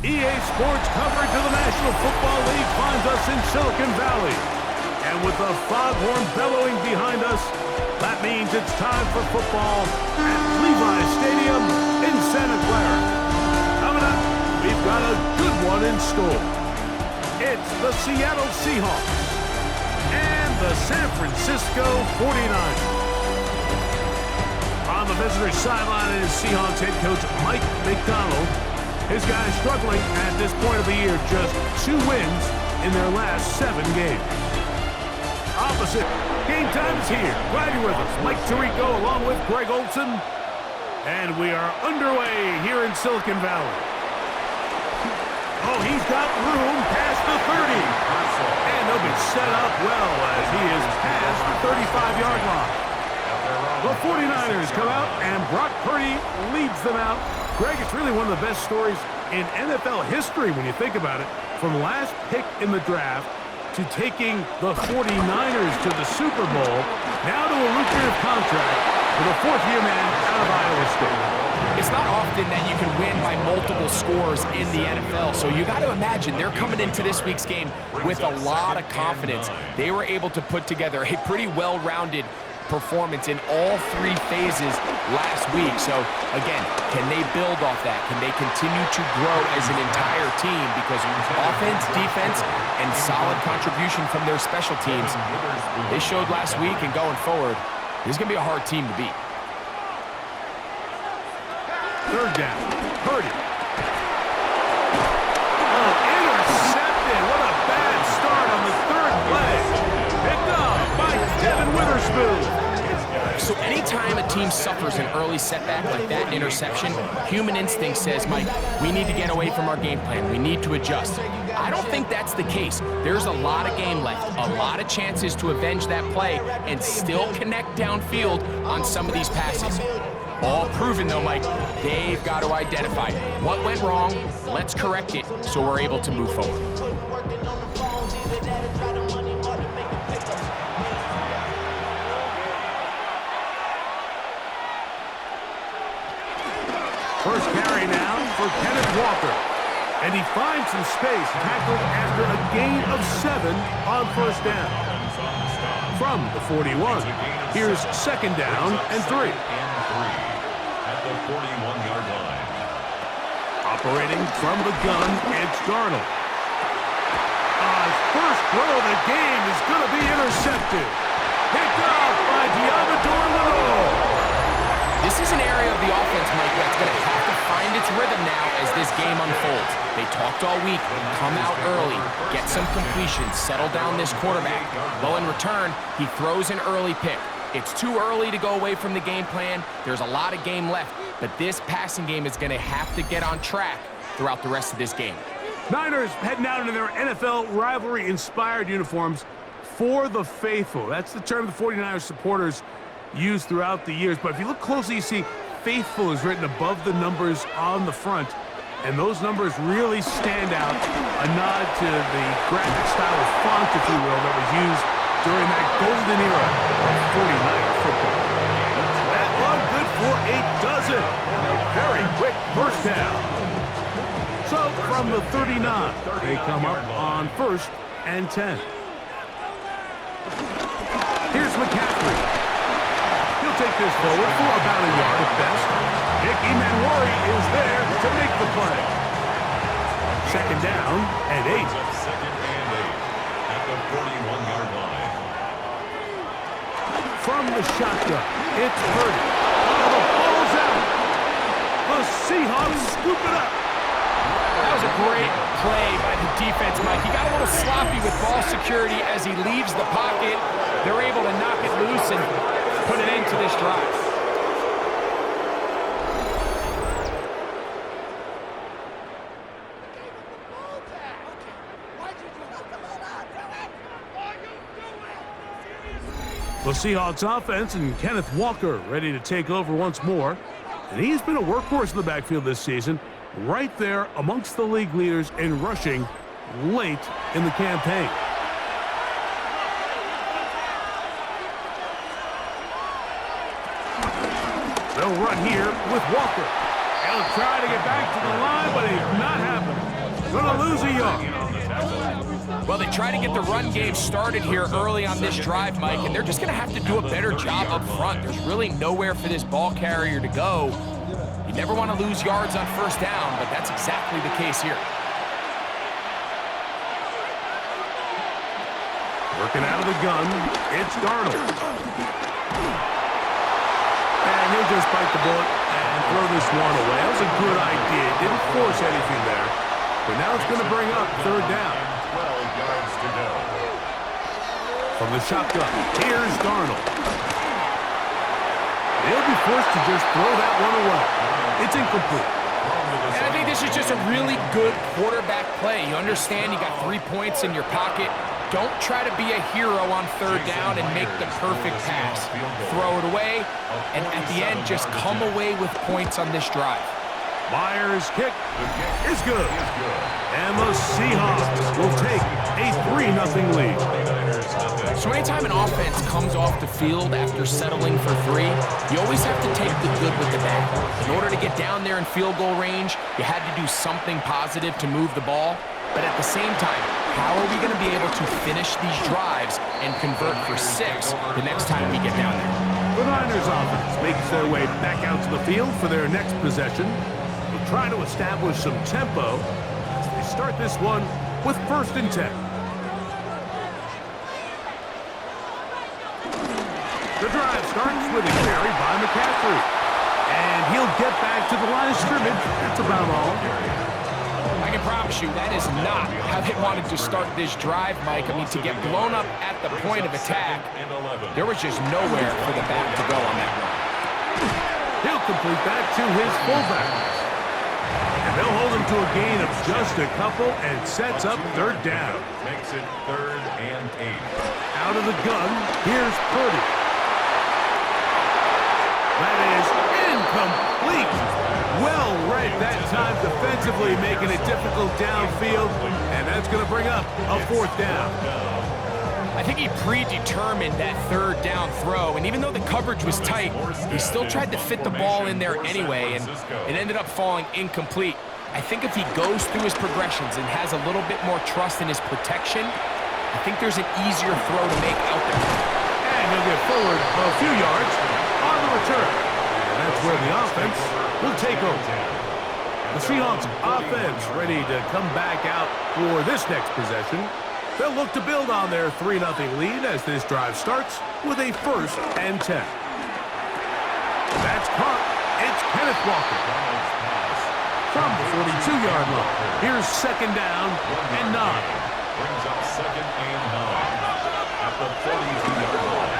EA Sports coverage of the National Football League finds us in Silicon Valley. And with the foghorn bellowing behind us, that means it's time for football at Levi's Stadium in Santa Clara. Coming up, we've got a good one in store. It's the Seattle Seahawks and the San Francisco 49ers. On the visitor's sideline is Seahawks head coach Mike McDonald. His guys struggling at this point of the year, just 2 wins in their last 7 games. Opposite, game time is here. Glad you're with us. Mike Tirico along with Greg Olson. And we are underway here in Silicon Valley. Oh, he's got room past the 30. And they'll be set up well as he is past the 35-yard line. The 49ers come out, and Brock Purdy leads them out. Greg, it's really one of the best stories in NFL history when you think about it. From last pick in the draft to taking the 49ers to the Super Bowl, now to a lucrative contract with a 4th-year man out of Iowa State. It's not often that you can win by multiple scores in the NFL, so you got to imagine they're coming into this week's game with a lot of confidence. They were able to put together a pretty well-rounded performance in all 3 phases last week. So again, can they build off that? Can they continue to grow as an entire team? Because offense, defense, and solid contribution from their special teams, they showed last week, and going forward, this is going to be a hard team to beat. 3rd down, Purdy. Oh, intercepted. What a bad start on the 3rd play. Picked up by Devin Witherspoon. So anytime a team suffers an early setback like that interception, human instinct says, Mike, we need to get away from our game plan. We need to adjust. I don't think that's the case. There's a lot of game left, a lot of chances to avenge that play and still connect downfield on some of these passes. All proven, though, Mike, they've got to identify what went wrong, let's correct it so we're able to move forward. First carry now for Kenneth Walker. And he finds some space, tackled after a gain of 7 on 1st down. From the 41, here's 2nd down and 3. At the 41-yard line. Operating from the gun, it's Darnold. First throw of the game is going to be intercepted. Picked off by Diamador Lenore. This is an area of the offense, Mike, that's going to have to find its rhythm now as this game unfolds. They talked all week, come out early, get some completions, settle down this quarterback. Well, in return, he throws an early pick. It's too early to go away from the game plan. There's a lot of game left, but this passing game is going to have to get on track throughout the rest of this game. Niners heading out into their NFL rivalry-inspired uniforms for the faithful. That's the term the 49ers supporters use throughout the years. But if you look closely, you see faithful is written above the numbers on the front. And those numbers really stand out. A nod to the graphic style of font, if you will, that was used during that golden era of 49er football. That one good for a dozen. And a very quick 1st down. So from the 39, they come up on 1st and 10. Here's McCaffrey. He'll take this forward for about a yard at best. Nick Emanwari is there to make the play. 2nd down and 8. 2nd and 8 at the 41-yard line. From the shotgun, it's Purdy. Oh, the ball's out. The Seahawks scoop it up. That was a great play by the defense, Mike. He got a little sloppy with ball security as he leaves the pocket. They're able to knock it loose and put it into this drive. The Seahawks offense and Kenneth Walker ready to take over once more. And he's been a workhorse in the backfield this season, right there amongst the league leaders in rushing late in the campaign. They'll run here with Walker. He'll try to get back to the line, but it's not happening. Gonna lose a yard. Well, they try to get the run game started here early on this drive, Mike, and they're just going to have to do a better job up front. There's really nowhere for this ball carrier to go. You never want to lose yards on first down, but that's exactly the case here. Working out of the gun, it's Darnold. And he'll just bite the bullet and throw this one away. That was a good idea. Didn't force anything there. But now it's going to bring up third down. 12 yards to go. From the shotgun, here's Darnold. He'll be forced to just throw that one away. It's incomplete. And I think this is just a really good quarterback play. You understand you got 3 points in your pocket. Don't try to be a hero on third down and make the perfect pass. Throw it away, and at the end, just come away with points on this drive. Myers' kick is good. And the Seahawks will take a 3-0 lead. So anytime an offense comes off the field after settling for 3, you always have to take the good with the bad. In order to get down there in field goal range, you had to do something positive to move the ball. But at the same time, how are we going to be able to finish these drives and convert for 6 the next time we get down there? The Niners offense makes their way back out to the field for their next possession. They'll try to establish some tempo as they start this one with 1st and 10. The drive starts with a carry by McCaffrey. And he'll get back to the line of scrimmage. That's about all. I can promise you that is not how they wanted to start this drive, Mike. I mean, to get blown up at the point of attack, there was just nowhere for the back to go on that run. He'll complete that to his fullback. And they'll hold him to a gain of just a couple and sets up third down. Makes it 3rd and 8. Out of the gun, here's Purdy. That is incomplete. Well read that time defensively, making it difficult downfield, and that's going to bring up a 4th down. I think he predetermined that third down throw, and even though the coverage was tight, he still tried to fit the ball in there anyway, and it ended up falling incomplete. I think if he goes through his progressions and has a little bit more trust in his protection, I think there's an easier throw to make out there. And he'll get forward a few yards on the return. And that's where the offense will take over. The Seahawks offense ready to come back out for this next possession. They'll look to build on their 3-0 lead as this drive starts with a 1st and 10. That's caught. It's Kenneth Walker. From the 42-yard line. Here's 2nd down and 9. Brings up 2nd and 9 at the 42-yard line.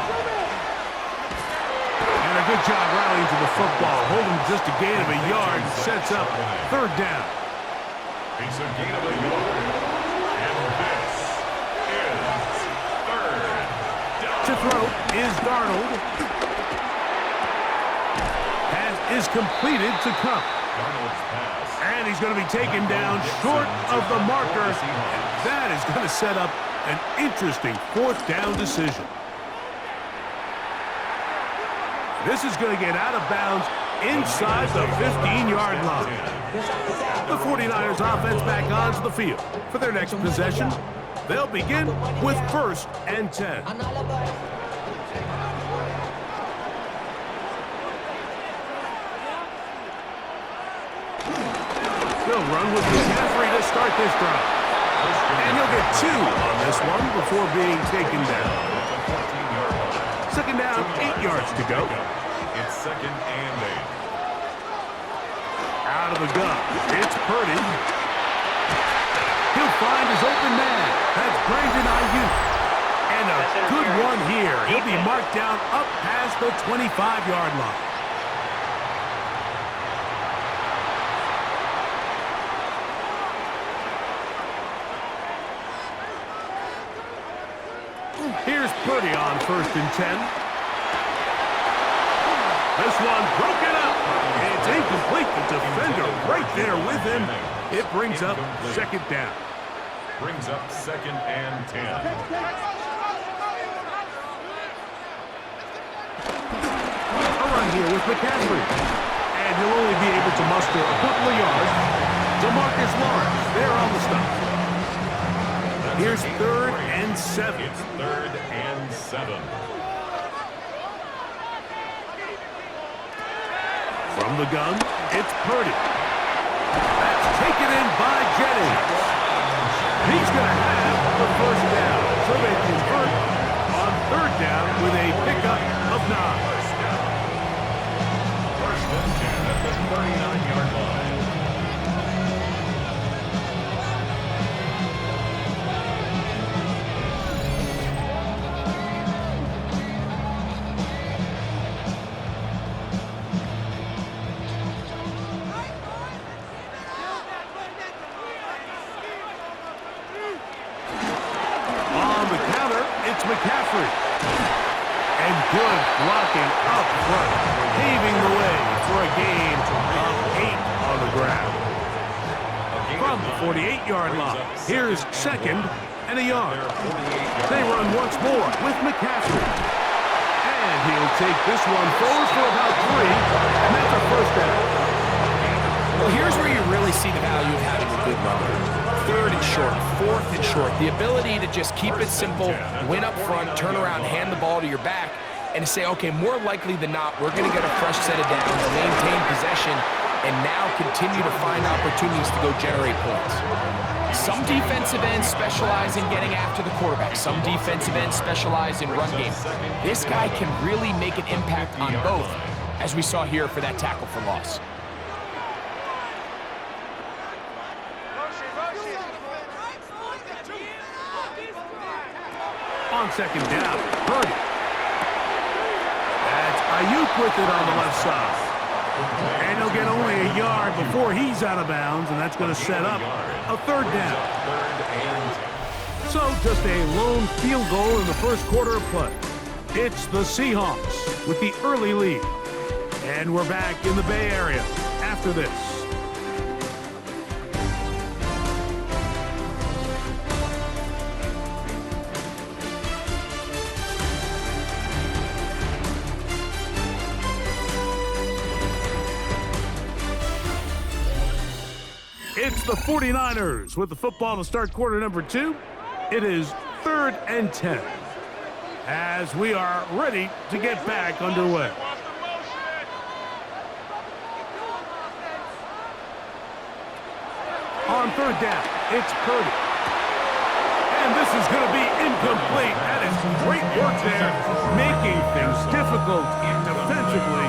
And a good job rallying to the football. Holding just a gain of a yard. Sets up 3rd down. It's a gain of a yard. And this is 3rd down. To throw is Darnold. Pass is completed to Cup. Darnold's pass. And he's going to be taken down short of the marker. And that is going to set up an interesting 4th down decision. This is going to get out of bounds inside the 15-yard line. The 49ers offense back onto the field for their next possession. They'll begin with 1st and 10. They'll run with McCaffrey to start this drive. And he'll get 2 on this one before being taken down. 2nd down, 8 yards to go. It's 2nd and 8. Out of the gun, it's Purdy. He'll find his open man. That's Brandon Ayuk. And a good one here. He'll be marked down up past the 25-yard line. Here's Purdy on 1st and 10. This one broken up. It's incomplete. The defender right there with him. It brings up 2nd down. Brings up 2nd and 10. A run here with McCaffrey. And he'll only be able to muster a couple of yards. DeMarcus Lawrence there on the stop. Here's 3rd and 7. It's 3rd and 7. From the gun, it's Purdy. That's taken in by Jennings. He's going to have the first down. So they convert on 3rd down with a pickup of 9. First and 10 at the 39-yard line. McCaffrey. And good blocking up front, paving the way for a gain of 8 on the ground. From the 48-yard line, here's 2nd and a yard. They run once more with McCaffrey. And he'll take this one forward for about 3, and that's a first down. Well, here's where you really see the value of having a good runner. 3rd and short, 4th and short. The ability to just keep it simple, win up front, turn around, hand the ball to your back, and to say, okay, more likely than not, we're going to get a fresh set of downs, maintain possession, and now continue to find opportunities to go generate points. Some defensive ends specialize in getting after the quarterback. Some defensive ends specialize in run game. This guy can really make an impact on both, as we saw here for that tackle for loss. On 2nd down, Purdy. That's Ayuk with it on the left side. And he'll get only a yard before he's out of bounds, and that's going to set up a 3rd down. So just a lone field goal in the first quarter of play. It's the Seahawks with the early lead. And we're back in the Bay Area after this. It's the 49ers with the football to start quarter number 2. It is 3rd and 10 as we are ready to get back underway. On 3rd down, it's Purdy. And this is going to be incomplete. That is great work there, making things difficult defensively.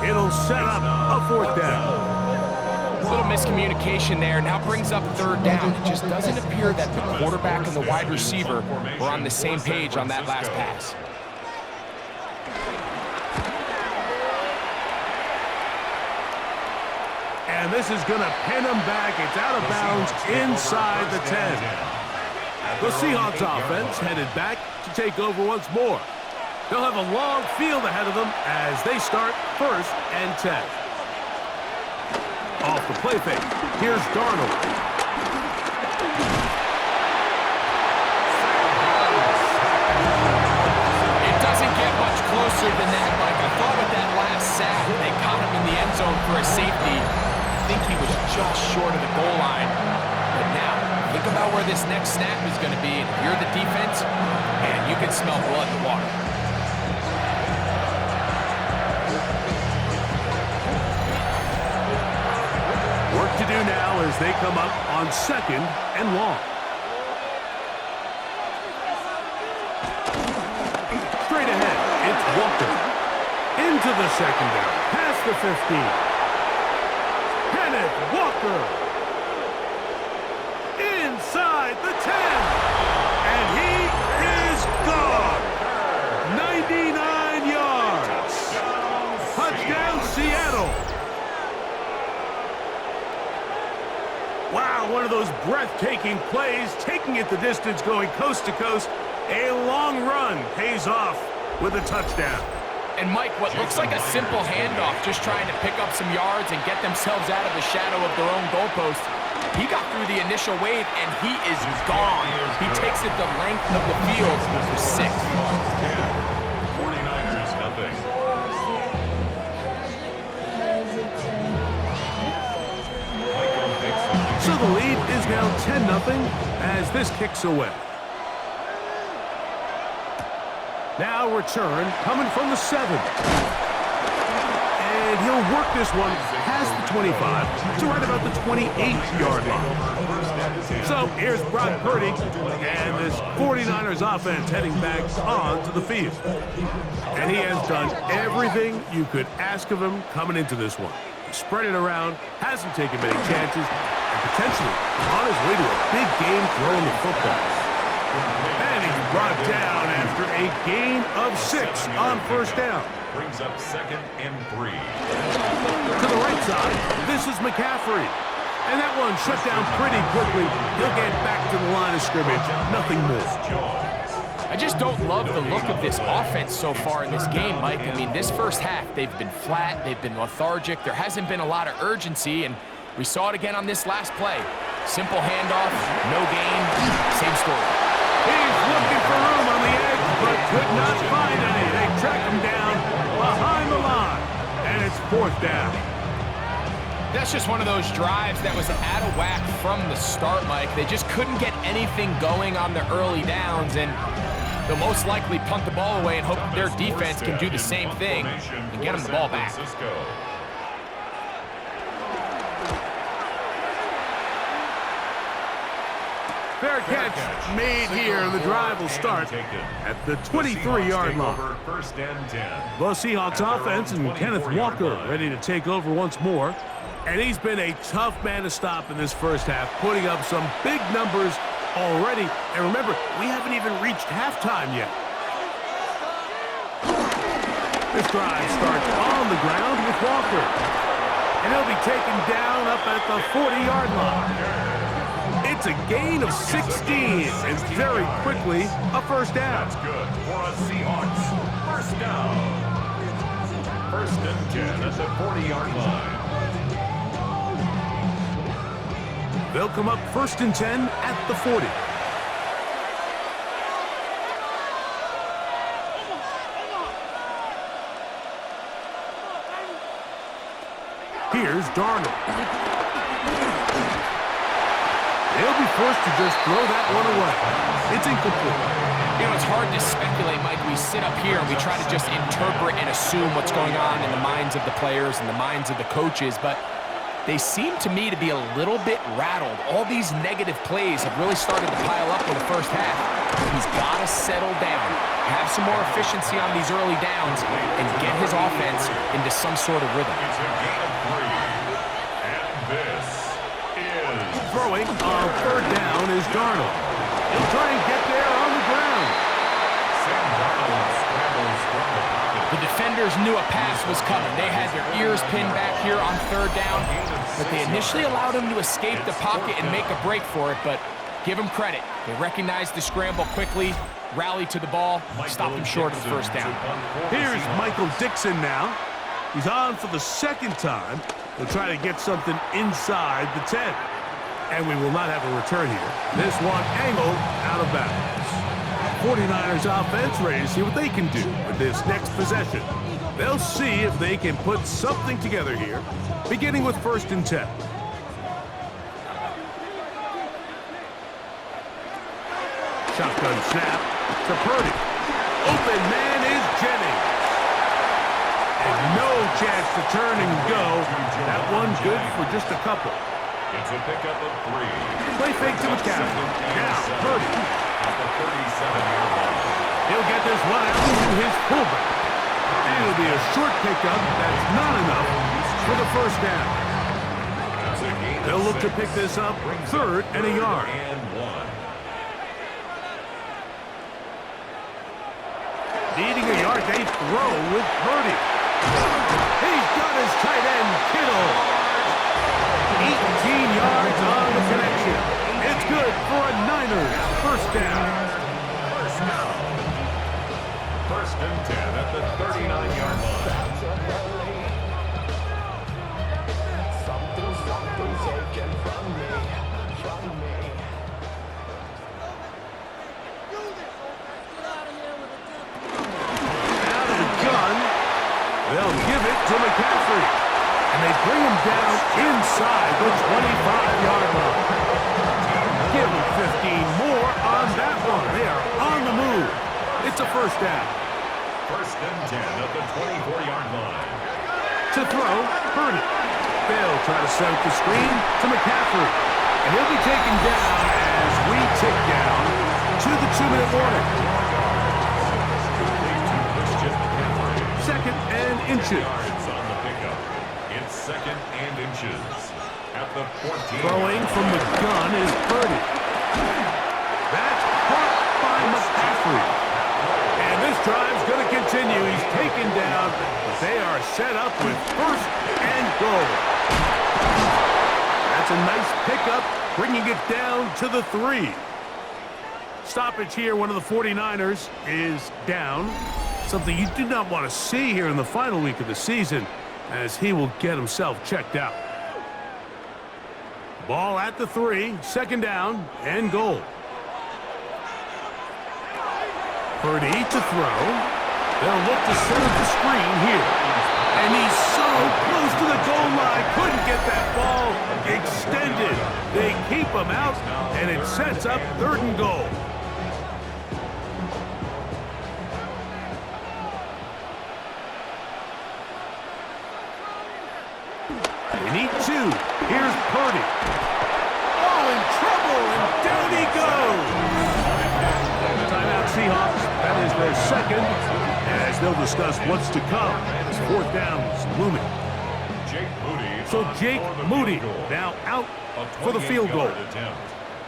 It'll set up a 4th down. A little miscommunication there. Now brings up 3rd down. It just doesn't appear that the quarterback and the wide receiver were on the same page on that last pass. And this is going to pin him back. It's out of bounds inside the 10. The Seahawks offense headed back to take over once more. They'll have a long field ahead of them as they start 1st and 10. Off the play fake, here's Darnold. It doesn't get much closer than that, Mike. I thought with that last sack, they caught him in the end zone for a safety. I think he was just short of the goal line. But now, think about where this next snap is going to be. And if you're the defense, and you can smell blood in the water. Work to do now as they come up on 2nd and long. Straight ahead, it's Walker. Into the 2nd down, past the 15. Kenneth Walker. Inside the 10. And he is gone. 99 yards. Touchdown, Seattle. Wow, one of those breathtaking plays, taking it the distance, going coast to coast. A long run pays off with a touchdown. And Mike, what looks like a simple handoff, just trying to pick up some yards and get themselves out of the shadow of their own goalpost. He got through the initial wave, and he is gone. He takes it the length of the field for 6. 49ers nothing. So the lead is now 10-0 as this kicks away. Now return coming from the 7. And he'll work this one past the 25 to right about the 28-yard line. So here's Brock Purdy and this 49ers offense heading back onto the field. And he has done everything you could ask of him coming into this one. He spread it around, hasn't taken many chances, and potentially on his way to a big game throwing the football. And he's brought down after a gain of 6 on first down. Brings up 2nd and 3. To the right side, this is McCaffrey. And that one shut down pretty quickly. He'll get back to the line of scrimmage. Nothing more. I just don't love the look of this offense so far in this game, Mike. I mean, this first half, they've been flat, they've been lethargic. There hasn't been a lot of urgency, and we saw it again on this last play. Simple handoff, no gain, same story. He's looking for room on the edge, but could not find any. They track him down behind the line, and it's 4th down. That's just one of those drives that was out of whack from the start, Mike. They just couldn't get anything going on the early downs, and they'll most likely punt the ball away and hope that their defense can do the same thing and get them the ball back. Fair catch made here. The drive will start at the 23-yard line. The Seahawks offense and Kenneth Walker ready to take over once more. And he's been a tough man to stop in this first half, putting up some big numbers already. And remember, we haven't even reached halftime yet. This drive starts on the ground with Walker. And he'll be taken down up at the 40-yard line. It's a gain of 16, and very quickly, a first down. That's good for a Seahawks. First down. 1st and 10 at the 40-yard line. They'll come up 1st and 10 at the 40. Here's Darnold. He'll be forced to just throw that one away. It's incomplete. You know, it's hard to speculate, Mike. We sit up here and we try to just interpret and assume what's going on in the minds of the players and the minds of the coaches, but they seem to me to be a little bit rattled. All these negative plays have really started to pile up in the first half. He's got to settle down, have some more efficiency on these early downs, and get his offense into some sort of rhythm. It's a gain of 3. And this is... Throwing on 3rd down is Darnold. He'll try and get there on the ground. Sam Darnold scrambles from the pocket. The defenders knew a pass was coming. They had their ears pinned back here on 3rd down, but they initially allowed him to escape the pocket and make a break for it, but give him credit. They recognized the scramble quickly, rallied to the ball, stopped him short of the first down. Here's Michael Dixon now. He's on for the 2nd time. He'll try to get something inside the 10. And we will not have a return here. This one angled out of bounds. 49ers offense ready to see what they can do with this next possession. They'll see if they can put something together here, beginning with 1st and 10. Shotgun snap to Purdy. Open man is Jennings. And no chance to turn and go. That one's good for just a couple. It's a pickup of 3. Play fake to McCaffrey. Now, Purdy. At the 37-yard line. He'll get this one out to his fullback. And it'll be a short pickup that's not enough for the first down. That's a gain of They'll look to 6. pick this up 3rd and a yard. And 1. Needing a yard, they throw with Purdy. He's got his tight end, Kittle. 18 yards on the connection. It's good for a Niners first down. First down. 1st and 10 at the 39-yard line. Something's taken from me. Out of the gun, they'll give it to McCaffrey. And they bring him down inside the 25-yard line. Give him 15 more on that one. They are on the move. It's a first down. First and 10 at the 24-yard line. To throw, Purdy. They'll try to set up the screen to McCaffrey. And he'll be taken down as we tick down to the 2-minute warning. Second and inches. Yards on the pickup. It's second and inches at the 14. Throwing from the gun is Purdy. That's caught by McCaffrey. And this drive's going to continue. He's taken down, but they are set up with first and goal. That's a nice pickup, bringing it down to the 3. Stoppage here, one of the 49ers is down. Something you do not want to see here in the final week of the season, as he will get himself checked out. Ball at the 3, second down and goal. Purdy to throw. They'll look to set up the screen here. And he's so close to the goal line, couldn't get that ball extended. They keep him out, and it sets up third and goal. They need 2. Here's Purdy. Oh, in trouble, and down he goes. Timeout Seahawks. That is their second, as they'll discuss what's to come. This fourth down is looming. So Jake Moody now out for the field goal.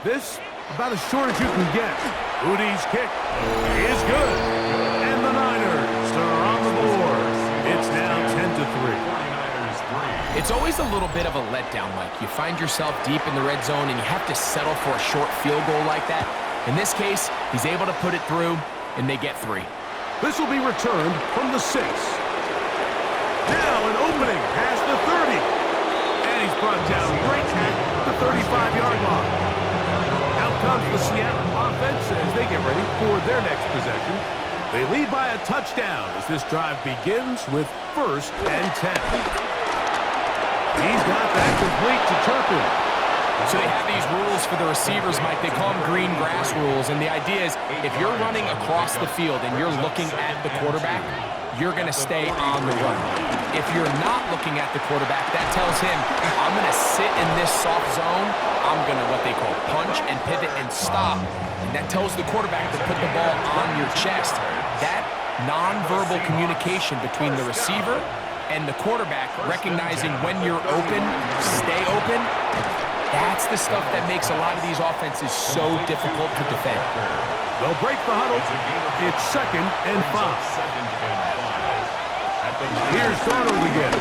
This about as short as you can get. Moody's kick is good. And the Niners are on the board. It's now 10-3. It's always a little bit of a letdown, Mike. You find yourself deep in the red zone, and you have to settle for a short field goal like that. In this case, he's able to put it through, and they get 3. This will be returned from the 6. Now an opening past the 30. And he's brought down right at the 35-yard line. Out comes the Seattle offense as they get ready for their next possession. They lead by a touchdown as this drive begins with first and 10. He's got that complete to Turpin. So they have these rules for the receivers, Mike. They call them green grass rules. And the idea is if you're running across the field and you're looking at the quarterback, you're going to stay on the run. If you're not looking at the quarterback, that tells him, I'm going to sit in this soft zone. I'm going to what they call punch and pivot and stop. And that tells the quarterback to put the ball on your chest. That nonverbal communication between the receiver and the quarterback, recognizing when you're open, stay open, that's the stuff that makes a lot of these offenses so difficult to defend. They'll break the huddle. It's second and 5. Here's Darnold again.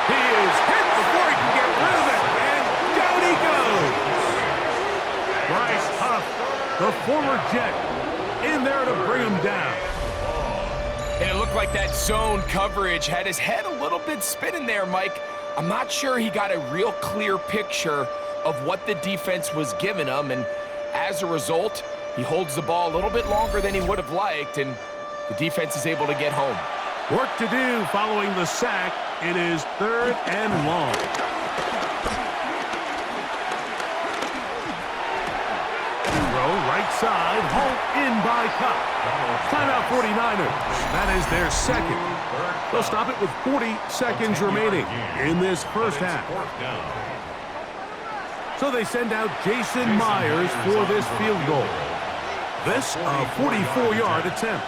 He is hit before he can get rid of it, and down he goes. Bryce Huff, the former Jet, in there to bring him down. And it looked like that zone coverage had his head a little bit spinning there, Mike. I'm not sure he got a real clear picture of what the defense was giving him, and as a result, he holds the ball a little bit longer than he would have liked, and the defense is able to get home. Work to do following the sack. It is third and long. Throw right side, hauled in by Cup. Timeout 49ers. That is their second. They'll stop it with 40 seconds remaining in this first half. So they send out Jason Myers for this field goal. This a 44-yard attempt.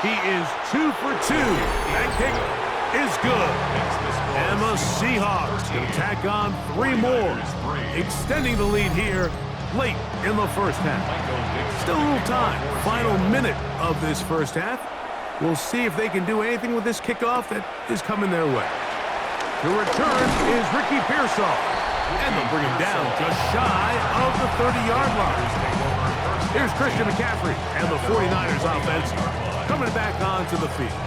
He is 2 for 2. That kick is good. And the Seahawks can tack on 3 more, extending the lead here late in the first half. Still a little time. Final minute of this first half. We'll see if they can do anything with this kickoff that is coming their way. The return is Ricky Pearsall. And they'll bring him down just shy of the 30-yard line. Here's Christian McCaffrey and the 49ers offense coming back onto the field.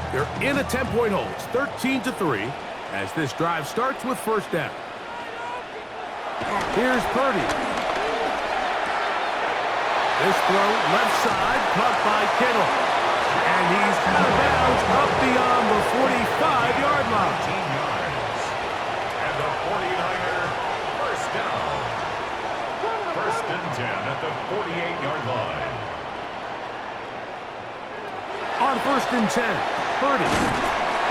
They're in a 10-point hold. It's 13-3 as this drive starts with first down. Here's Purdy. This throw left side caught by Kittle. And he's out of bounds up beyond the 45-yard line. And the 49er first down. First and 10 and 10. Purdy.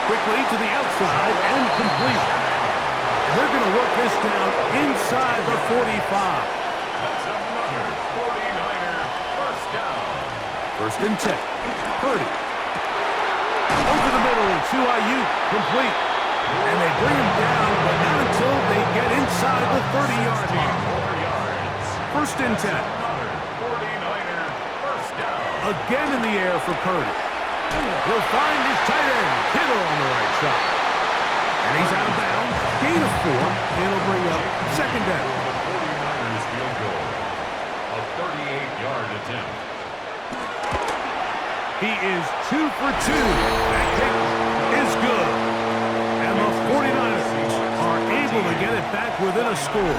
Quickly to the outside and complete. And they're going to work this down inside the 45. That's another 49er first down. First and 10. Purdy. Over the middle to Ayuk. Complete. And they bring him down, but not until they get inside the 30-yard line. 4 yards. First and 10. Another 49er first down. Again in the air for Purdy. He'll find his tight end, Kittle, on the right side. And he's out of bounds. Gain of 4. It'll bring up second down. The 49ers field goal. A 38-yard attempt. He is 2 for 2. That kick is good. And the 49ers are able to get it back within a score.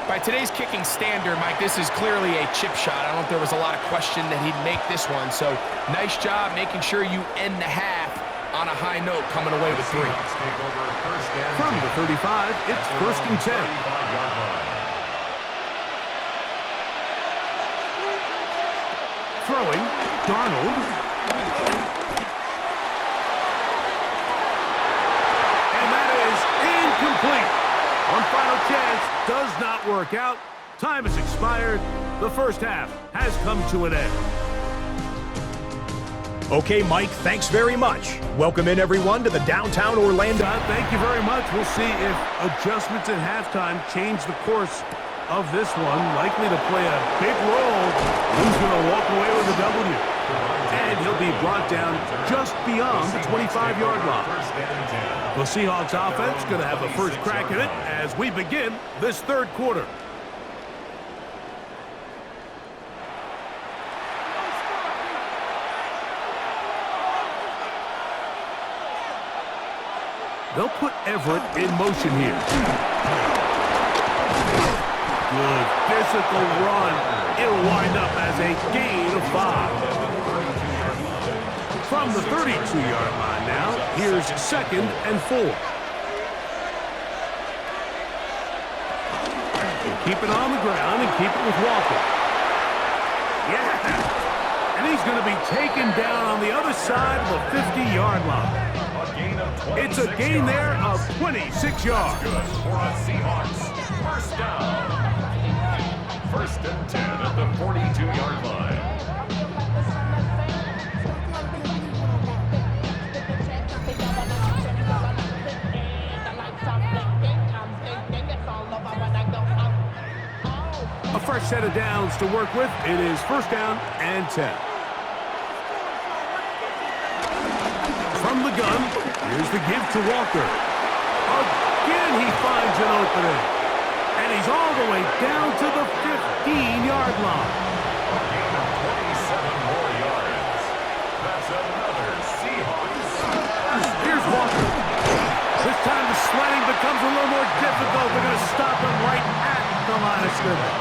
By today's kicking standard, Mike, this is clearly a chip shot. I don't know if there was a lot of question that he'd make this one. So nice job making sure you end the half on a high note, coming away with 3. From the 35, it's first and 10. Throwing, Darnold. And that is incomplete. One final chance does not work out. Time has expired. The first half has come to an end. Okay, Mike, thanks very much. Welcome in, everyone, to the downtown Orlando. Thank you very much. We'll see if adjustments at halftime change the course of this one. Likely to play a big role. Who's going to walk away with a W? And he'll be brought down just beyond the 25-yard line. The Seahawks offense going to have a first crack at it as we begin this third quarter. They'll put Everett in motion here. Good physical run. It'll wind up as a gain of 5. From the 32-yard line now, here's second and 4. Keep it on the ground and keep it with Walker. Yeah! And he's going to be taken down on the other side of the 50-yard line. It's a gain there of 26 yards. Good for the Seahawks. First down. First and 10 at the 42-yard line. A fresh set of downs to work with. It is first down and 10. From the gun, here's the give to Walker. Again, he finds an opening. And he's all the way down to the 15-yard line. A gain of 27 more yards. That's another Seahawks. Here's Walker. This time the sledding becomes a little more difficult. They're going to stop him right at the line of scrimmage.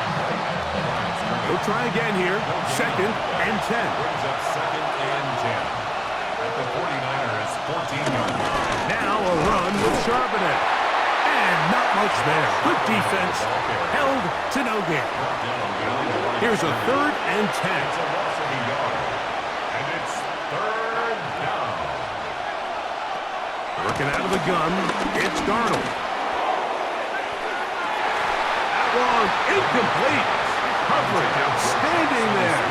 He'll try again here. Second and 10. Brings up second and 10. At the 49ers 14-yard line. Now a run with Charbonnet. And not much there. Good defense. Held to no gain. Here's a third and 10. It's a loss of a yard. And it's third down. Working out of the gun. It's Darnold. That one incomplete. Coverage outstanding there.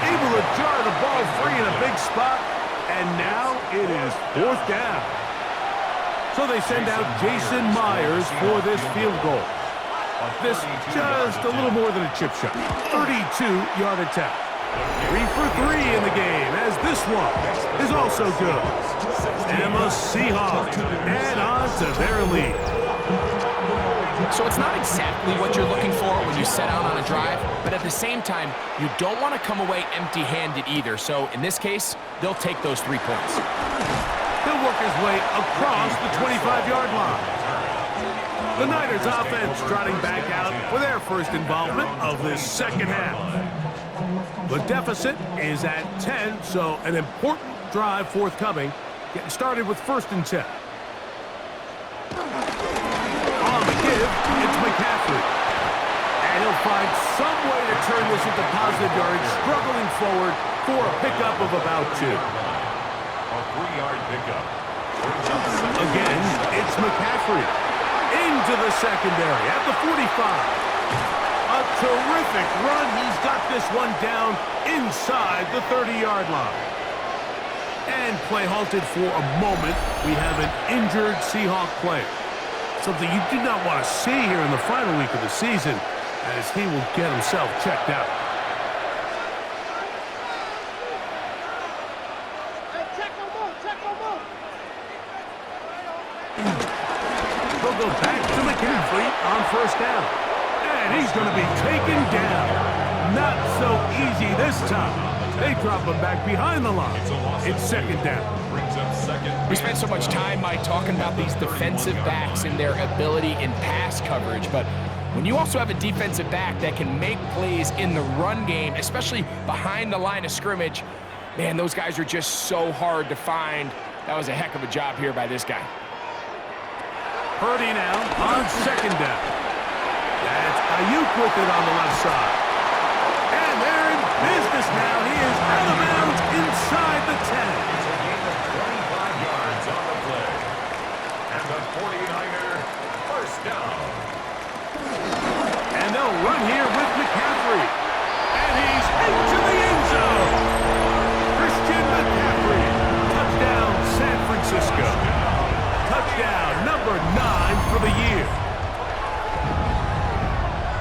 Able to jar the ball free in a big spot. And now it is fourth down. So they send out Jason Myers for this field goal. This just a little more than a chip shot. 32-yard attempt. 3 for 3 in the game, as this one is also good. And the Seahawks add on to their lead. So it's not exactly what you're looking for when you set out on a drive, but at the same time, you don't want to come away empty-handed either. So in this case, they'll take those 3 points. He'll work his way across the 25-yard line. The Niners offense trotting back out for their first involvement of this second half. The deficit is at 10, so an important drive forthcoming. Getting started with first and 10. On the give, it's McCaffrey. And he'll find some way to turn this into positive yardage, struggling forward for a pickup of about 2. A 3-yard pickup. Brings up second. Again, it's McCaffrey. Into the secondary at the 45. A terrific run. He's got this one down inside the 30-yard line. And play halted for a moment. We have an injured Seahawk player. Something you do not want to see here in the final week of the season, as he will get himself checked out. They'll go back to McCaffrey on first down. And he's going to be taken down. Not so easy this time. They drop him back behind the line. It's second down. Brings up second. We spent so much time, Mike, talking about these defensive backs and their ability in pass coverage, but when you also have a defensive back that can make plays in the run game, especially behind the line of scrimmage, man, those guys are just so hard to find. That was a heck of a job here by this guy. Purdy now on second down. That's Ayuk with it on the left side. And they're in business now. He is out of bounds inside the 10. It's a gain of 25 yards on the play. And the 49er first down. And they'll run here with McCaffrey. And he's into the end zone. Christian McCaffrey. Touchdown, San Francisco. Touchdown number 9 for the year.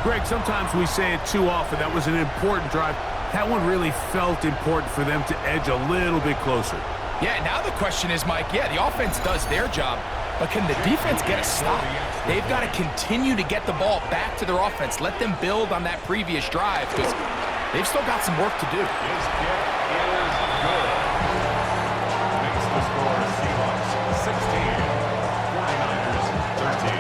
Greg, sometimes we say it too often. That was an important drive. That one really felt important for them to edge a little bit closer. Yeah, now the question is, Mike, yeah, the offense does their job, but can the defense get a stop? They've got to continue to get the ball back to their offense. Let them build on that previous drive because they've still got some work to do. His kick is good. Makes the score Seahawks 16, 49ers 13.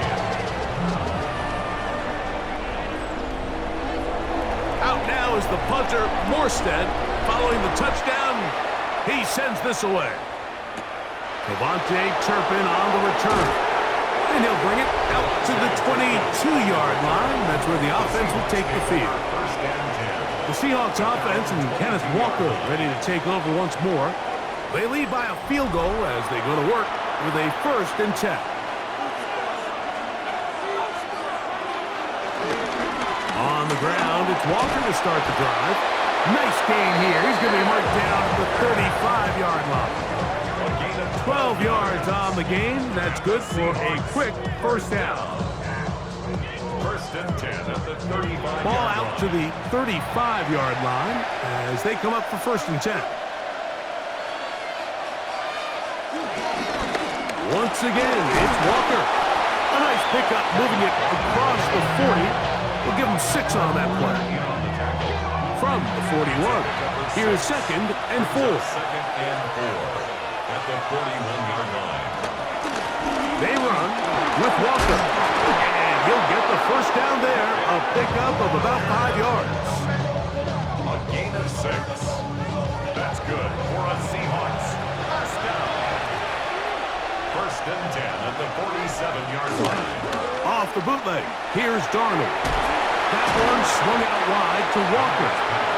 Out now is the punter, Morstead. Following the touchdown, he sends this away. Devontae Turpin on the return. And he'll bring it out to the 22-yard line. That's where the offense will take the field. First and 10. The Seahawks offense and Kenneth Walker ready to take over once more. They lead by a field goal as they go to work with a first and 10. On the ground, it's Walker to start the drive. Nice gain here. He's going to be marked down at the 35-yard line. A gain of 12 yards on the game. That's good for a quick first down. first and 10 at the 35. Ball out to the 35-yard line as they come up for first and 10. Once again, it's Walker. A nice pickup, moving it across the 40. We'll give him 6 on that play. From the 41, here's second and 4. Second and 4 at the 41-yard line. They run with Walker. And he'll get the first down there, a pickup of about 5 yards. A gain of 6. That's good for a Seahawks. First down. First and 10 at the 47-yard line. Off the bootleg, here's Darnold. That one swung out wide to Walker.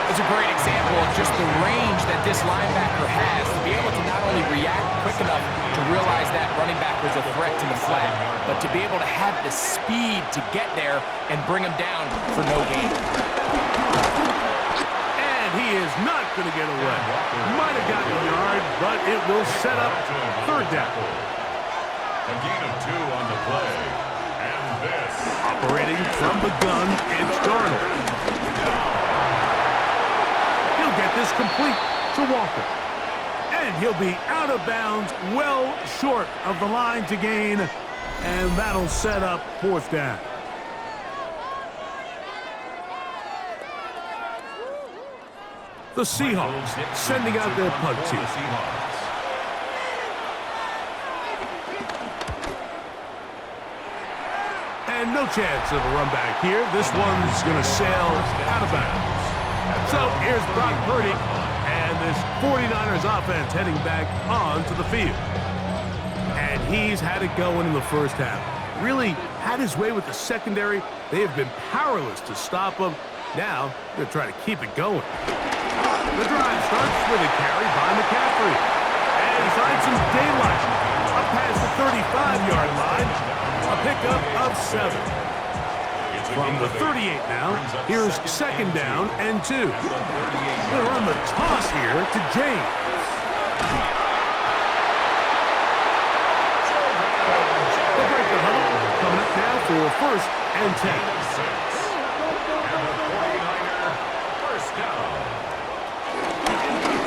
It's a great example of just the range that this linebacker has to be able to not only react quick enough to realize that running back was a threat to the flat, but to be able to have the speed to get there and bring him down for no gain. And he is not going to get away. Might have gotten a yard, but it will set up third down. A gain of 2 on the play. And this. Operating from the gun, it's Darnold. He'll get this complete to Walker. And he'll be out of bounds, well short of the line to gain. And that'll set up fourth down. The Seahawks sending out their punt team. And no chance of a run back here. This one's going to sail out of bounds. So here's Brock Purdy and this 49ers offense heading back onto the field. And he's had it going in the first half. Really had his way with the secondary. They have been powerless to stop him. Now they're trying to keep it going. The drive starts with a carry by McCaffrey. And find some daylight. Up past the 35-yard line. A pickup of 7. From the 38 now, here's second down and 2. They'll run the toss here to James. The breaker huddle coming up now for first and 10.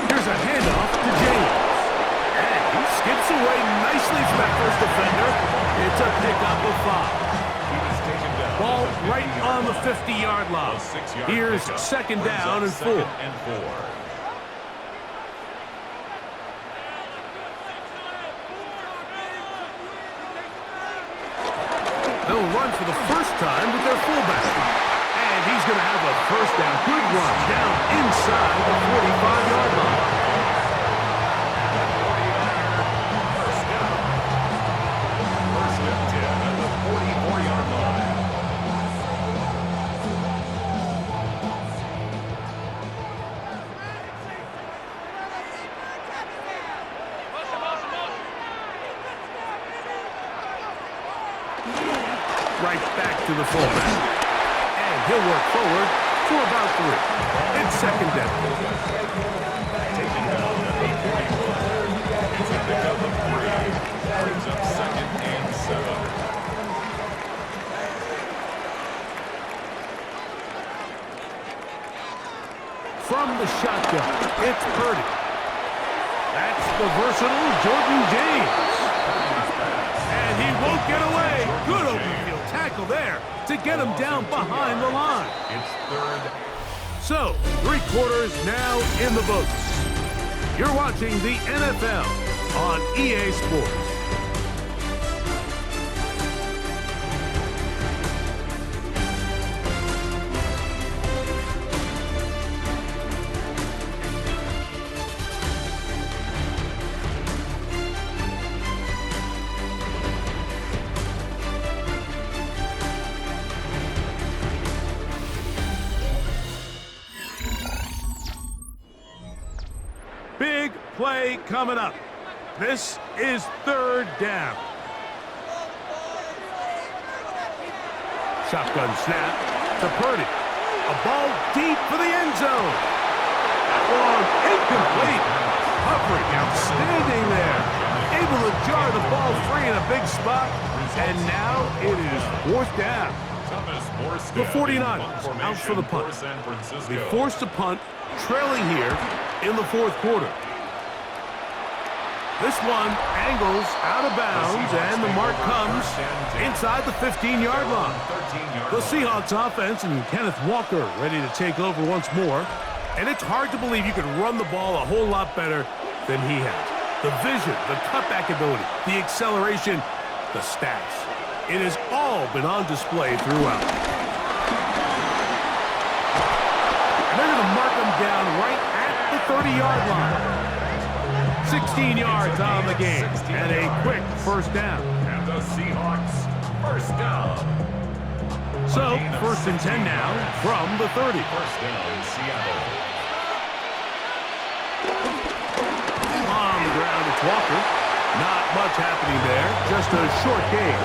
Here's a handoff to James. And he skips away nicely from that first defender. It's a pickup of 5. Ball right on the 50-yard line. Here's second down and 4. They'll run for the first time with their fullback. And he's going to have a first down. Good run down inside the 45-yard line. First and 10 at the 44-yard line. Right back to the fullback. And he'll work forward for about 3. It's second down. Taken down at the 41. It's a pickup of 3. Brings up second and 7. From the shotgun, it's Purdy. That's the versatile Jordan James. And he won't get away. Good open field tackle there to get him down behind the line. It's third. So, 3 quarters now in the books. You're watching the NFL on EA Sports. Big play coming up. This is third down. Shotgun snap to Purdy. A ball deep for the end zone. That one incomplete. Covering outstanding there. Able to jar the ball free in a big spot. And now it is fourth down. The 49ers out for the punt. They forced a punt, trailing here in the fourth quarter. This one angles out of bounds, and the mark comes inside the 15-yard line. The Seahawks offense and Kenneth Walker ready to take over once more. And it's hard to believe you could run the ball a whole lot better than he has. The vision, the cutback ability, the acceleration, the stats. It has all been on display throughout. And they're going to mark him down right at the 30-yard line. 16 yards on the game, and a quick first down. And the Seahawks first down. So, first and 10 now from the 30. First down, Seattle. On the ground, it's Walker. Not much happening there, just a short gain.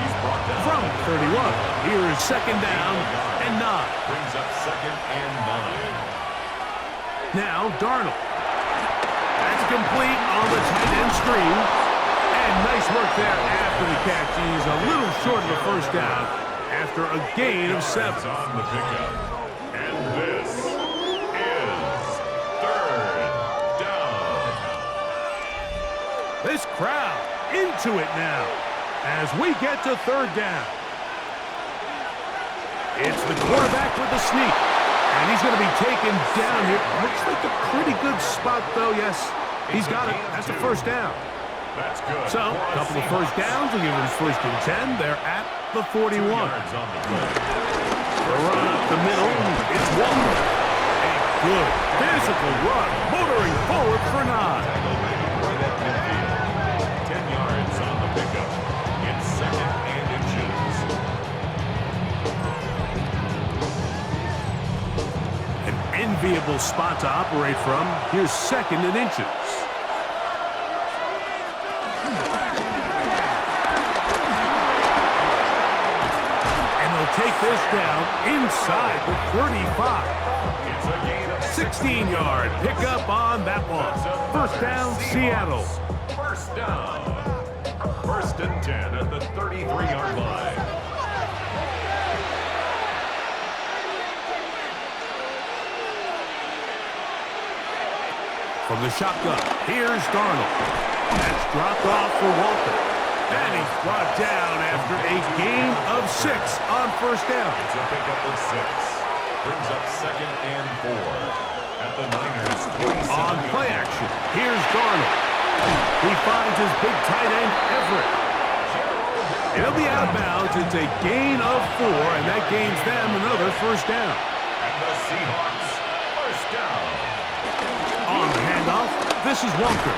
He's brought down From 31, here is second down and 9. Brings up second and 9. Now, Darnold. That's complete on the tight end screen. And nice work there after the catch. He's a little short of the first down after a gain of 7. On the pickup. And this is third down. This crowd into it now as we get to third down. It's the quarterback with the sneak. And he's going to be taken down here. Looks like a pretty good spot, though. Yes, he's got it. That's a first down. That's good. So, a couple of first downs will give him first and 10. They're at the 41. The run up the middle. It's one. A good physical run. Motoring forward for 9. 10 yards on the pickup. It's second and inches. An enviable reliable spot to operate from. Here's 2nd and inches. Take this down inside the 35. It's a gain of 16-yard pickup on that one. First down, Seattle. First down. 1st and 10 at the 33-yard line. From the shotgun, here's Darnold. That's dropped off for Walker. And he's brought down after a gain of 6 on first down. It's a pickup of 6. Brings up 2nd and 4 at the Niners' 27. On play action, here's Darnold. He finds his big tight end, Everett. It'll be out of bounds. It's a gain of 4, and that gains them another first down. And the Seahawks, first down. On the handoff, this is Walker.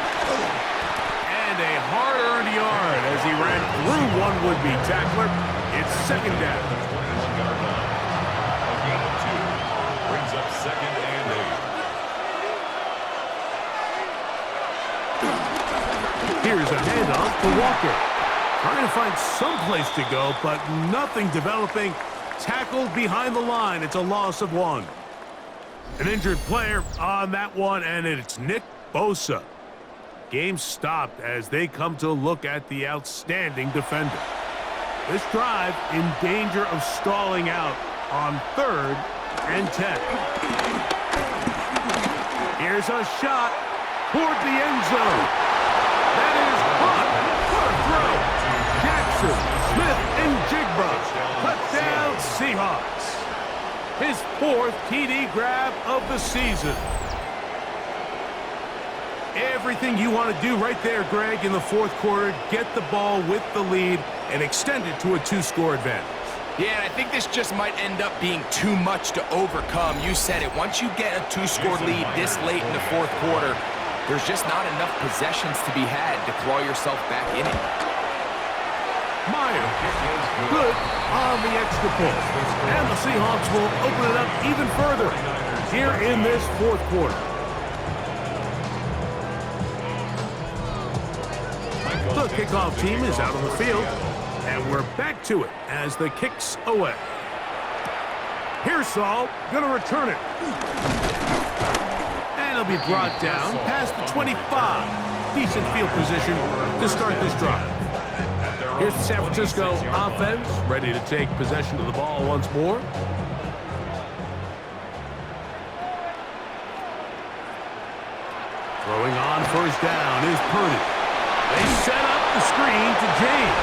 And a hard-earned yard as he ran through one would-be tackler. It's 2nd down. The 21-yard line. A gain of 2. Brings up 2nd and 8. Here's a handoff to Walker. Trying to find some place to go, but nothing developing. Tackled behind the line. It's a loss of 1. An injured player on that one, and it's Nick Bosa. Game stopped as they come to look at the outstanding defender. This drive in danger of stalling out on 3rd and 10. Here's a shot toward the end zone. That is caught. What a throw. Jackson, Smith, and Jigba. Touchdown, Seahawks. His 4th TD grab of the season. Everything you want to do right there, Greg, in the 4th quarter. Get the ball with the lead and extend it to a 2-score advantage. Yeah, and I think this just might end up being too much to overcome. You said it. Once you get a 2-score lead this late in the 4th quarter, there's just not enough possessions to be had to claw yourself back in it. Meyer, good on the extra point. And the Seahawks will open it up even further here in this 4th quarter. The kickoff team is out on the field, and we're back to it as the kick's away. Here's Saul, gonna return it. And it'll be brought down past the 25. Decent field position to start this drive. Here's the San Francisco offense, ready to take possession of the ball once more. Throwing on first down is Purdy. They set up the screen to James.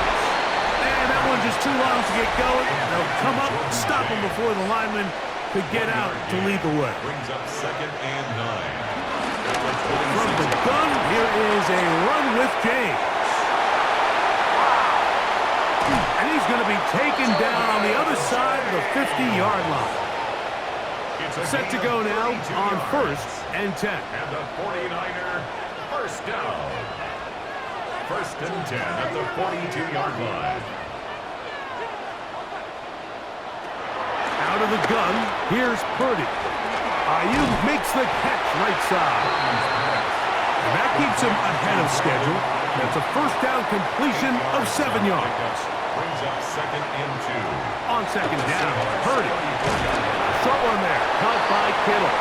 And that one just too long to get going. They'll come up, stop him before the lineman could get out to lead the way. Brings up 2nd and 9. From the gun, here is a run with James. And he's going to be taken down on the other side of the 50-yard line. Set to go now on 1st and 10. And the 49er, first down. 1st and 10 at the 42-yard line. Out of the gun, here's Purdy. Ayuk makes the catch right side. And that keeps him ahead of schedule. That's a first down completion of 7 yards. Brings up 2nd and 2. On 2nd down, Purdy. Short one there, caught by Kittle.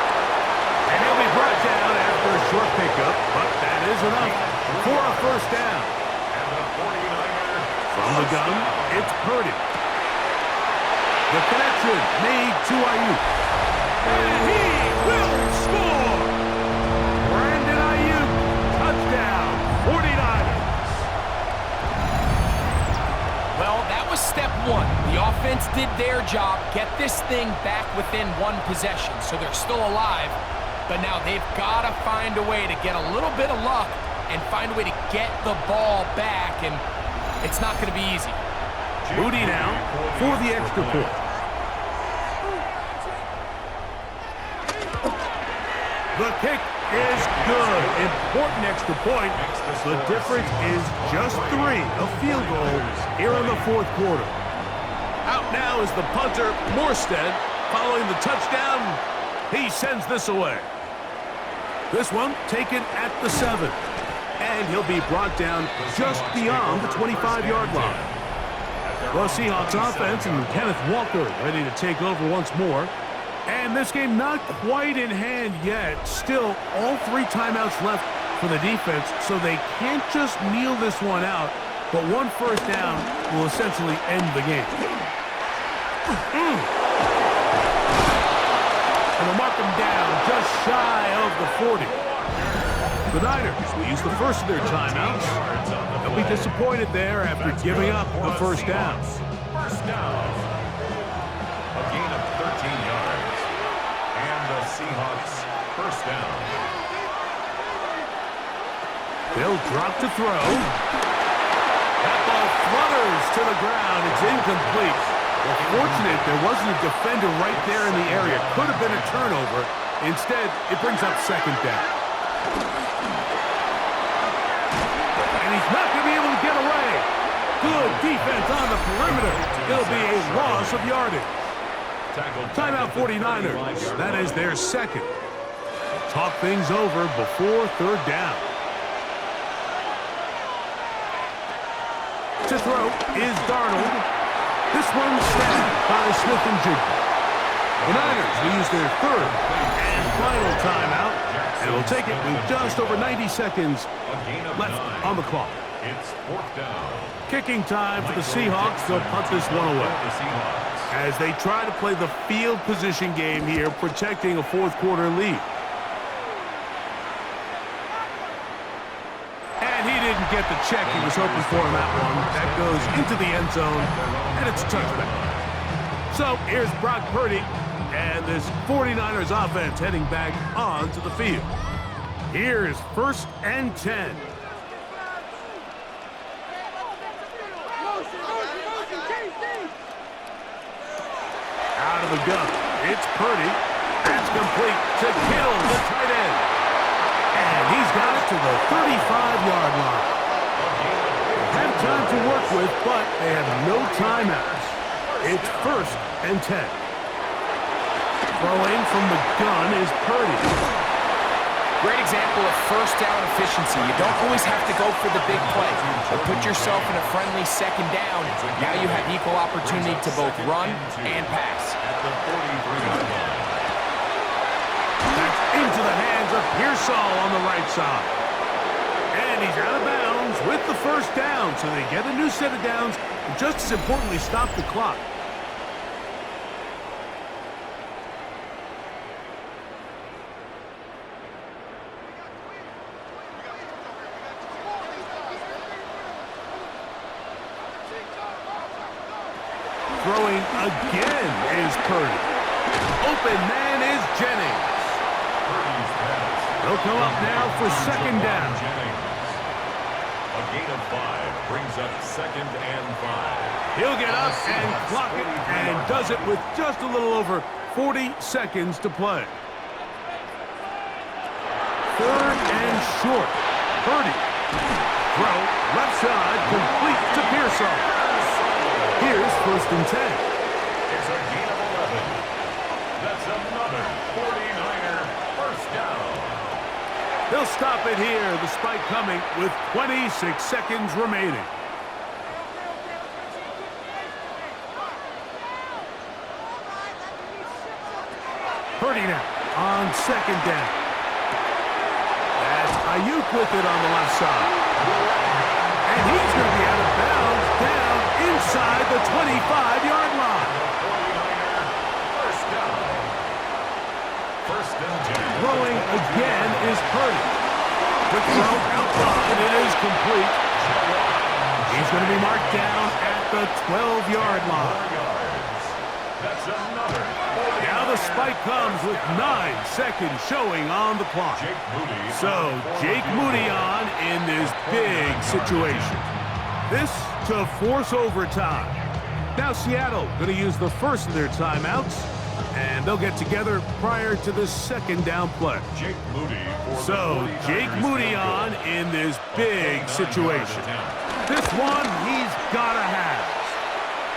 And he'll be brought down after a short pickup, but that is enough for a first down. And the 49er. From the gun, it's Purdy. The connection made to Ayuk. And he will score! Brandon Ayuk, touchdown, 49ers. Well, that was step 1. The offense did their job, get this thing back within 1 possession, so they're still alive. But now they've got to find a way to get a little bit of luck and find a way to get the ball back, and it's not going to be easy. Moody now for the extra point. The kick is good. Important extra point. The difference is just 3. A field goal here in the 4th quarter. Out now is the punter, Morstead. Following the touchdown, He sends this away. This one taken at the 7. And he'll be brought down just beyond the 25-yard line. Well, Seahawks offense and Kenneth Walker ready to take over once more. And this game not quite in hand yet. Still, all 3 timeouts left for the defense, so they can't just kneel this one out. But one first down will essentially end the game. And they'll mark them down just shy of the 40. The Niners will use the first of their timeouts. They'll be disappointed there after giving up the first down. First down. A gain of 13 yards. And the Seahawks first down. They'll drop to throw. That ball flutters to the ground. It's incomplete. Well, fortunate there wasn't a defender right there in the area. Could have been a turnover. Instead, it brings up second down. And he's not going to be able to get away. Good defense on the perimeter. It'll be a loss of yardage. Timeout 49ers. That is their second. Talk things over before third down. To throw is Darnold. This one's snapped by Smith and Jigba. The Niners will use their third and final timeout, and will take it with just over 90 seconds left on the clock. It's fourth down. Kicking time for the Seahawks. They'll punt this one away as they try to play the field position game here, protecting a fourth quarter lead. And he didn't get the check he was hoping for in that one. That goes into the end zone, and it's a touchback. So here's Brock Purdy and this 49ers offense heading back onto the field. Here's 1st and 10. Out of the gun, it's Purdy. That's complete to Kittle, the tight end. And he's got it to the 35-yard line. They have time to work with, but they have no timeouts. It's 1st and 10. Throwing from the gun is Purdy. Great example of first down efficiency. You don't always have to go for the big play, but put yourself in a friendly second down. Now you have equal opportunity to both run and pass. At the 43-yard line. That's into the hands of Pearsall on the right side. And he's out of bounds with the first down, so they get a new set of downs, and just as importantly, stop the clock. Throwing again is Purdy. Open man is Jennings. They'll come up now for second down. A gain of 5 brings up 2nd and 5. He'll get up and clock it, and does it with just a little over 40 seconds to play. 3rd and short. Purdy. Throw, left side, complete to Pearsall. Here's 1st and 10. It's a gain of 11. That's another 49er first down. They'll stop it here, the spike coming with 26 seconds remaining. Purdy now on second down. That's Ayuk with it on the left side. And he's going to be out of bounds down inside the 25-yard line. 49er first down. 1st and 10. Throwing again is Purdy. Quick throw outside. It is complete. He's going to be marked down at the 12-yard line. That's another 49er. Now the spike comes with 9 seconds showing on the clock. So Jake Moody on in this big situation. This to force overtime. Now Seattle going to use the first of their timeouts, and they'll get together prior to the second down play. Jake Moody. So Jake Moody on in this big situation. This one he's got to have.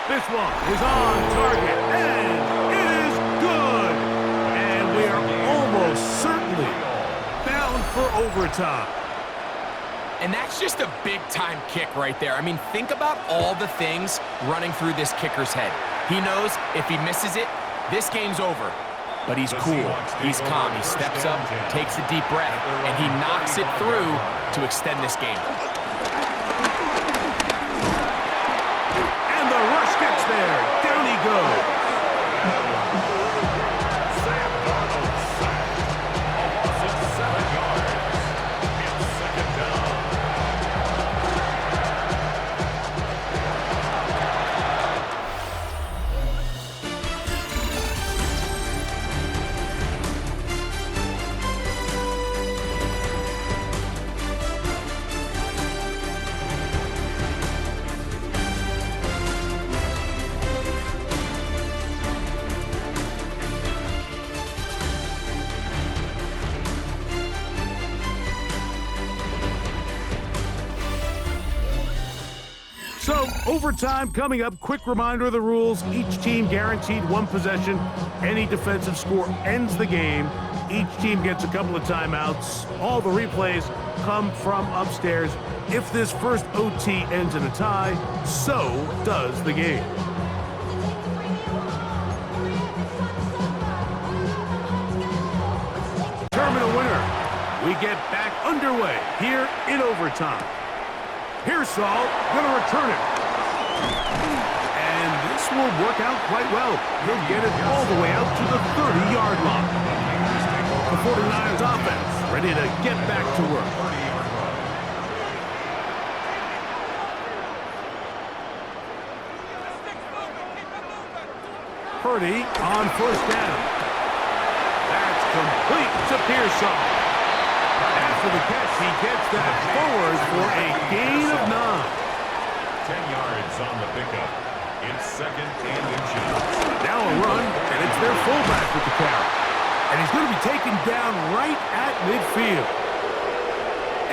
This one is on target, and it is good. And we are for overtime. And that's just a big-time kick right there. I mean, think about all the things running through this kicker's head. He knows if he misses it, this game's over. But he's cool, he's calm, he steps up, takes a deep breath, and he knocks it through to extend this game. And the rush gets there. Down he goes. So, overtime coming up. Quick reminder of the rules. Each team guaranteed one possession. Any defensive score ends the game. Each team gets a couple of timeouts. All the replays come from upstairs. If this first OT ends in a tie, so does the game. Determine a winner. We get back underway here in overtime. Pearsall going to return it. And this will work out quite well. He'll get it all the way out to the 30-yard line. The 49ers offense ready to get back to work. Purdy on first down. That's complete to Pearsall. After the catch, he gets that forward for a gain of 9. 10 yards on the pickup. It's second and inches. Now a run, and it's their fullback with the carry. And he's going to be taken down right at midfield.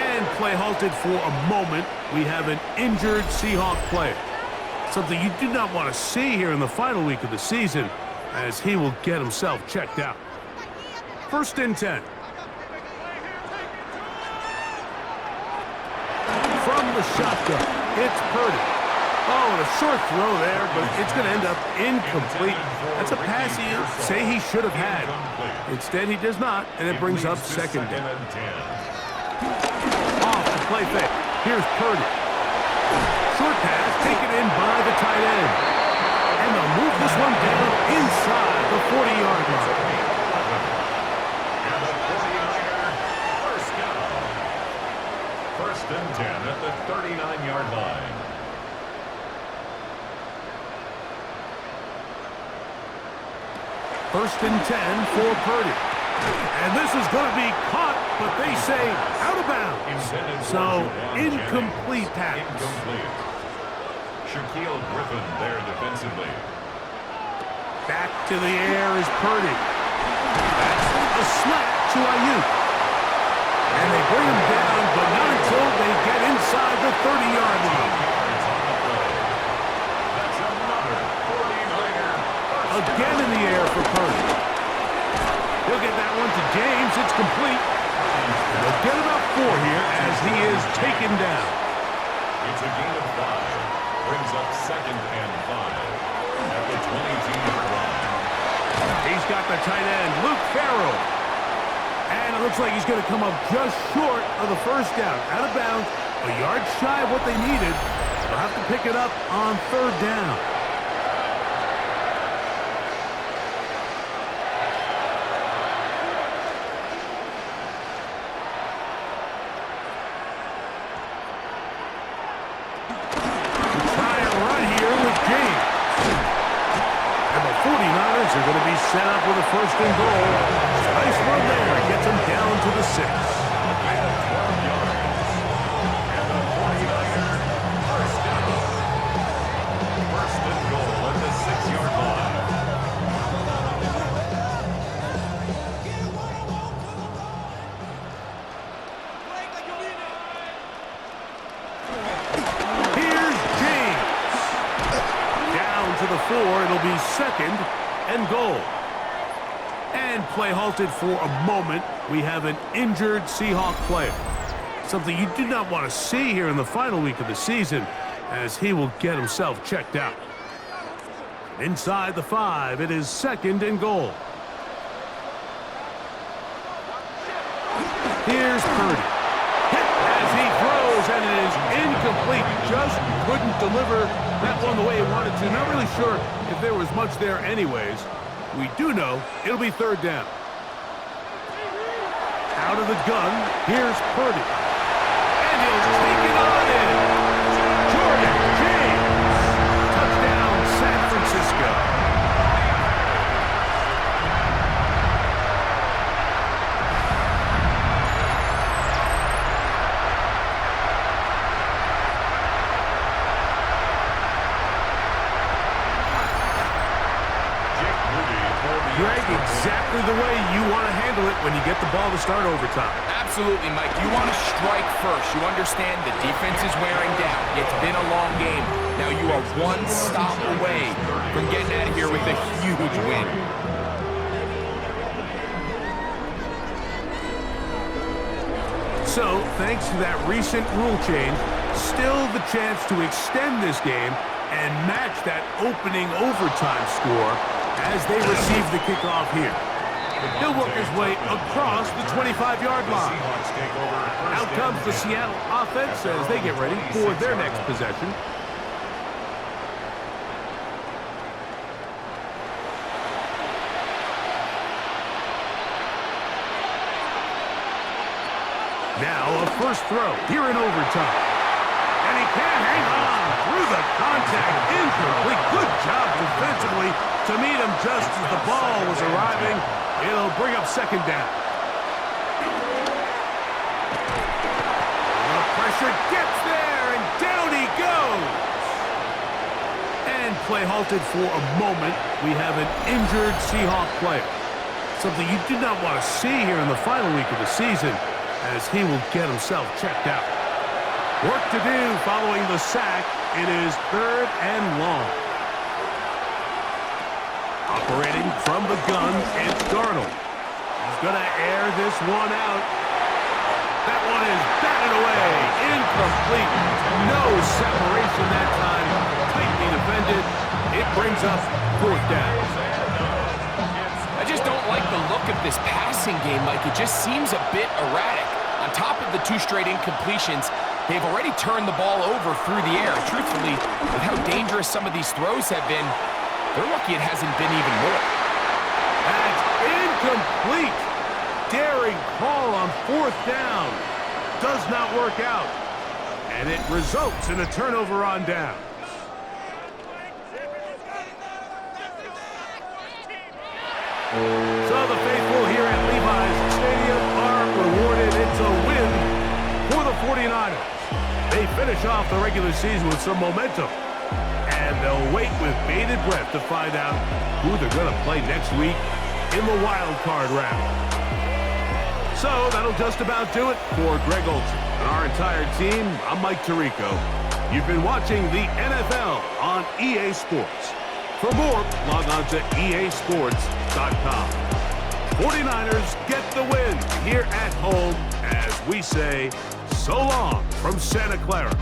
And play halted for a moment. We have an injured Seahawk player. Something you do not want to see here in the final week of the season, as he will get himself checked out. First and 10. From the shotgun, it's Purdy. Oh, and a short throw there, but it's going to end up incomplete. That's a pass he say he should have had. Instead, he does not, and it brings up second down. Off the play fake. Here's Purdy. Short pass taken in by the tight end. And they'll move this one down inside the 40-yard line. First and 10 at the 39-yard line. First and 10 for Purdy. And this is going to be caught, but they say out of bounds. So, incomplete pass. Incomplete. Shaquille Griffin there defensively. Back to the air is Purdy. That's a slap to Ayuk. And they bring him down, but not until they get inside the 30-yard line. That's another 49er. Again in the air for Purdy. He'll get that one to James. It's complete. And they'll get about 4 here as he is taken down. It's a gain of 5. Brings up second and 5 at the 22-yard line. He's got the tight end, Luke Farrell. And it looks like he's going to come up just short of the first down. Out of bounds, a yard shy of what they needed. They'll have to pick it up on third down. Try a run here with James. And the 49ers are going to be set up with a first and goal. Nice run there. Gets him down to the 6. First and goal at the 6-yard line. Here's James. Down to the 4. It'll be second and goal. And play halted for a moment we have an injured Seahawk player. Something you do not want to see here in the final week of the season, as he will get himself checked out. Inside the 5, it is 2nd and goal. Here's Purdy. Hit as he throws, and it is incomplete. Just couldn't deliver that one the way he wanted to. Not really sure if there was much there anyways. We do know it'll be 3rd down. Out of the gun, here's Purdy. And he'll take it on in. Jordan James. Touchdown, San Francisco. Greg, exactly the way you want to handle it when you get the ball to start overtime. Absolutely, Mike. You want to strike first. You understand the defense is wearing down. It's been a long game. Now you are one stop away from getting out of here with a huge win. So, thanks to that recent rule change, still the chance to extend this game and match that opening overtime score as they receive the kickoff here. He'll work his way across the 25-yard line. Out comes the Seattle offense as they get ready for their next possession. Now a first throw here in overtime. And he can't hang on through the contact. Incomplete. Good job defensively to meet him just as the ball was arriving. It'll bring up 2nd down. The pressure gets there, and down he goes. And play halted for a moment. We have an injured Seahawk player. Something you do not want to see here in the final week of the season, as he will get himself checked out. Work to do following the sack. It is 3rd and long. Operating from the gun, it's Darnold. He's going to air this one out. That one is batted away. Incomplete. No separation that time. Tightly defended. It brings up 4th down. I just don't like the look of this passing game, Mike. It just seems a bit erratic. On top of the 2 straight incompletions, they've already turned the ball over through the air. Truthfully, with how dangerous some of these throws have been, they're lucky it hasn't been even more. That's incomplete. Daring call on 4th down. Does not work out. And it results in a turnover on down. So the faithful here at Levi's Stadium are rewarded. It's a win for the 49ers. They finish off the regular season with some momentum. And they'll wait with bated breath to find out who they're going to play next week in the wild card round. So that'll just about do it for Greg Olsen and our entire team. I'm Mike Tirico. You've been watching the NFL on EA Sports. For more, log on to easports.com. 49ers get the win here at home as we say so long from Santa Clara.